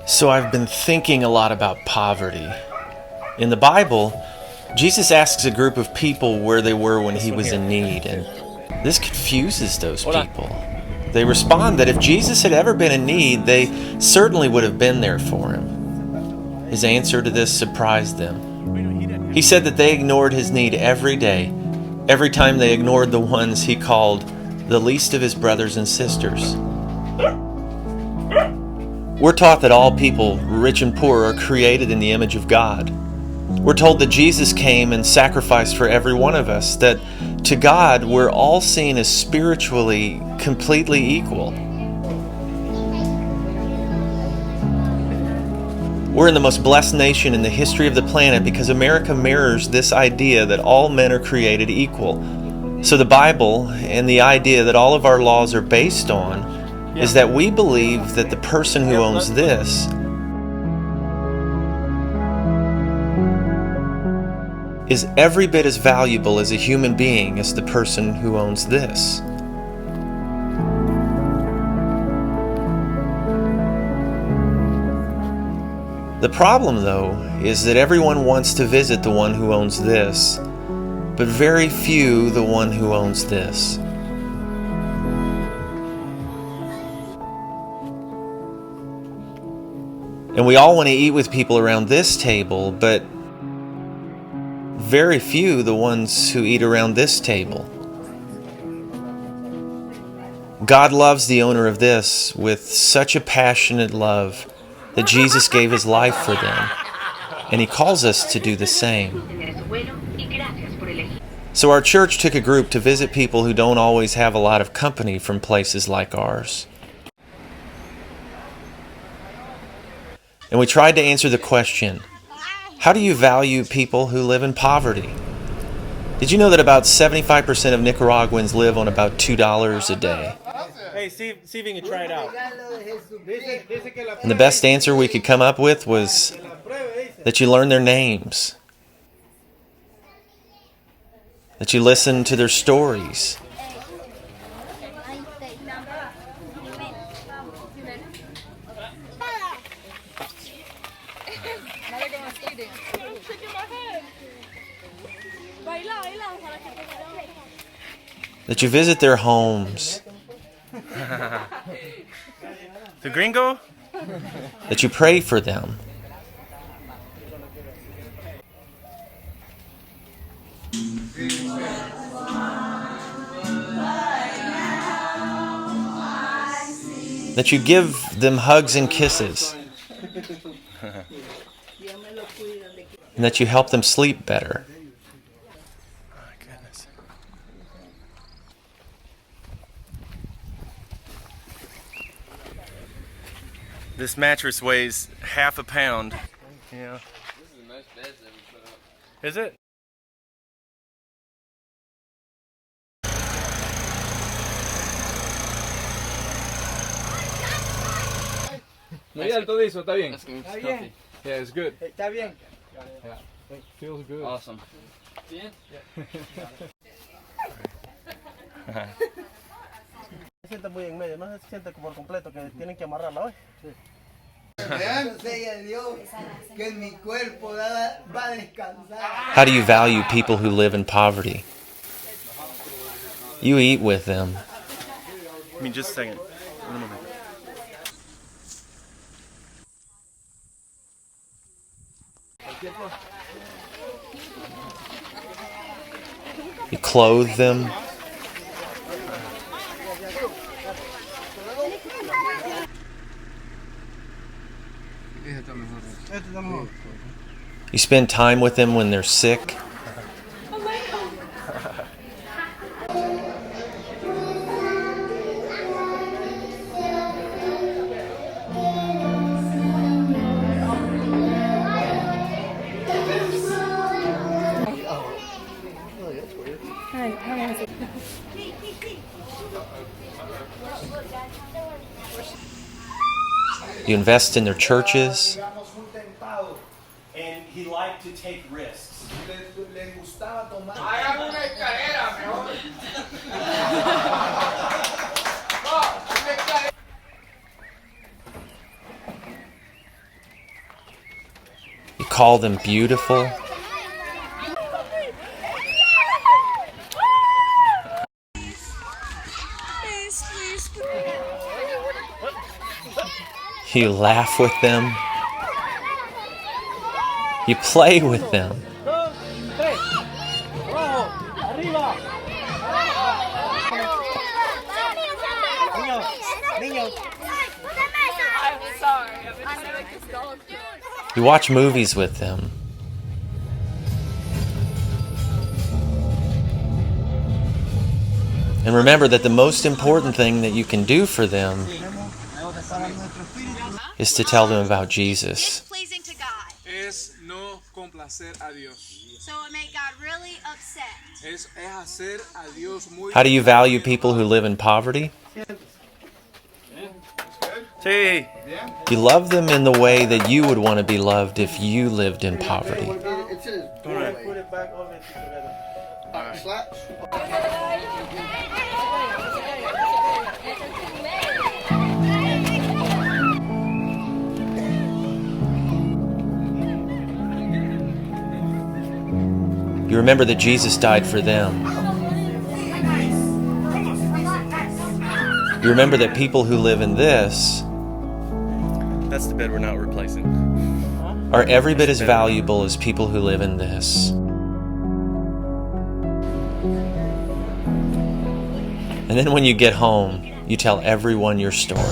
So I've been thinking a lot about poverty. In the Bible, Jesus asks a group of people where they were when he was in need, and this confuses those people. They respond that if Jesus had ever been in need, they certainly would have been there for him. His answer to this surprised them. He said that they ignored his need every day, every time they ignored the ones he called the least of his brothers and sisters. We're taught that all people, rich and poor, are created in the image of God. We're told that Jesus came and sacrificed for every one of us, that to God we're all seen as spiritually completely equal. We're in the most blessed nation in the history of the planet because America mirrors this idea that all men are created equal. So the Bible and the idea that all of our laws are based on is that we believe that the person who owns this is every bit as valuable as a human being as the person who owns this. The problem, though, is that everyone wants to visit the one who owns this, but very few the one who owns this. And we all want to eat with people around this table, but very few the ones who eat around this table. God loves the owner of this with such a passionate love that Jesus gave his life for them, and he calls us to do the same. So our church took a group to visit people who don't always have a lot of company from places like ours. And we tried to answer the question, how do you value people who live in poverty? Did you know that about 75% of Nicaraguans live on about $2 a day? Hey, see if you can try it out. And the best answer we could come up with was that you learn their names, that you listen to their stories, that you visit their homes, The gringo? that you pray for them. That you give them hugs and kisses. And that you help them sleep better. Oh my goodness. This mattress weighs half a pound. Yeah. This is the most beds that we put up. Is it? Muy alto de eso, está bien. That's good. Está bien. Yeah, it's good. Está bien. Yeah, it feels good. Awesome. Bien. Se siente muy en medio, no se siente por completo que tienen que amarrarla hoy. Sí. How do you value people who live in poverty? You eat with them. Give me just a second. One moment. You clothe them. You spend time with them when they're sick. You invest in their churches. And he liked to take risks. Hagan una escalera mejor. call them beautiful. You laugh with them. You play with them. You watch movies with them. And remember that the most important thing that you can do for them is to tell them about Jesus. Pleasing to God. Es no complacer a Dios. So it made God really upset. Es hacer a Dios muy. How do you value people who live in poverty? Sí. You love them in the way that you would want to be loved if you lived in poverty. It says put it back over together. Slaps. You remember that Jesus died for them. You remember that people who live in this That's the bed we're not replacing. are every bit as valuable as people who live in this. And then when you get home, you tell everyone your story.